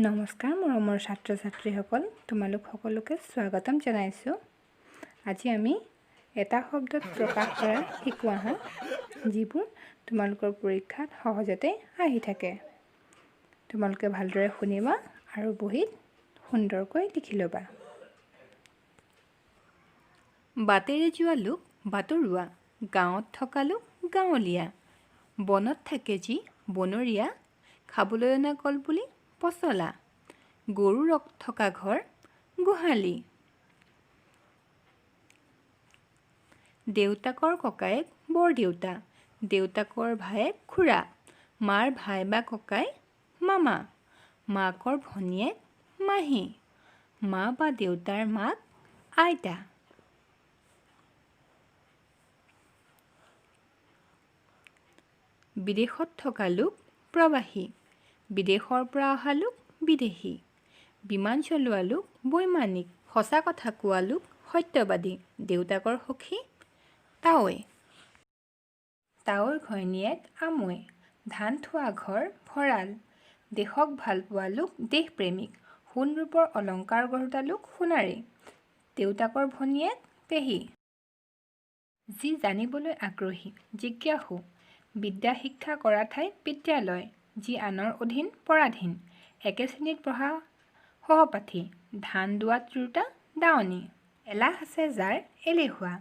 নমস্কাৰ মৰমৰ ছাত্ৰ ছাত্ৰীসকল, তোমালোক সকলোকে স্বাগতম জনাইছোঁ। আজি আমি এটা শব্দত প্ৰকাশ কৰা শিকোঁ আহা, যিবোৰ তোমালোকৰ পৰীক্ষাত সহজতে আহি থাকে। তোমালোকে ভালদৰে শুনিবা আৰু বহীত সুন্দৰকৈ লিখি ল'বা। বাটেৰে যোৱা লোক বাটৰুৱা, গাঁৱত থকা লোক গাঁৱলীয়া, বনত থাকে যি বনৰীয়া, খাবলৈ অনা কলপুলি পচলা, গৰু থকা ঘৰ গোহালি। দেউতাকৰ ককায়েক বৰ দেউতা, দেউতাকৰ ভায়েক খুৰা, মাৰ ভাই বা ককাই মামা, মাকৰ ভনীয়েক মাহী, মা বা দেউতাৰ মাক আইতা। বিদেশত থকা লোক প্ৰবাসী, বিদেশৰ পৰা অহা লোক বিদেশী, বিমান চলোৱা লোক বৈমানিক, সঁচা কথা কোৱা লোক সত্যবাদী, দেউতাকৰ সখী তাৱৈ, তাৱৈৰ ঘৈণীয়েক আমৈ, ধান থোৱা ঘৰ ভঁৰাল, দেশক ভাল পোৱা লোক দেশপ্ৰেমিক, সোণ ৰূপৰ অলংকাৰ গঢ়োতা লোক সোণাৰী, দেউতাকৰ ভনীয়েক পেহী। যি জানিবলৈ আগ্ৰহী জিজ্ঞাসু, বিদ্যা শিক্ষা কৰা ঠাই বিদ্যালয়, যি আনৰ অধীন পৰাধীন, একে শ্ৰেণীত পঢ়া সহপাঠী, ধান দোৱাত ৰোতা দাৱনী, এলাহ আছে যাৰ এলেহুৱা,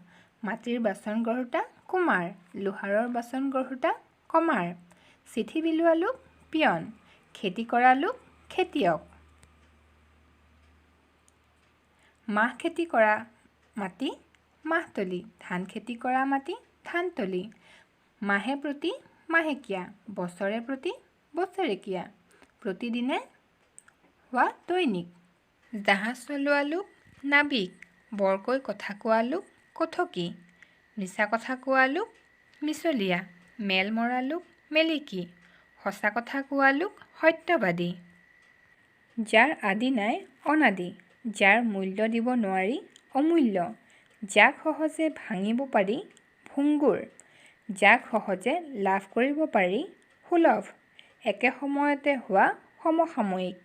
মাটিৰ বাচন গঢ়োতা কুমাৰ, লোহাৰৰ বাচন গঢ়োতা কমাৰ, চিঠি বিলোৱা লোক পিয়ন, খেতি কৰা লোক খেতিয়ক। মাহ খেতি কৰা মাটি মাহতলী, ধান খেতি কৰা মাটি ধানতলী, মাহে প্ৰতি মাহেকীয়া, বছৰে প্ৰতি বছৰেকীয়া, প্ৰতিদিনে হোৱা দৈনিক। জাহাজ চলোৱা লোক নাবিক, বৰকৈ কথা কোৱা লোক কথকি, মিছা কথা কোৱা লোক মিছলীয়া, মেল মৰা লোক মেলিকি, সঁচা কথা কোৱা লোক সত্যবাদী। যাৰ আদি নাই অনাদি, যাৰ মূল্য দিব নোৱাৰি অমূল্য, যাক সহজে ভাঙিব পাৰি ভংগুৰ, যাক সহজে লাভ কৰিব পাৰি সুলভ, একে সময়তে হোৱা সমসাময়িক।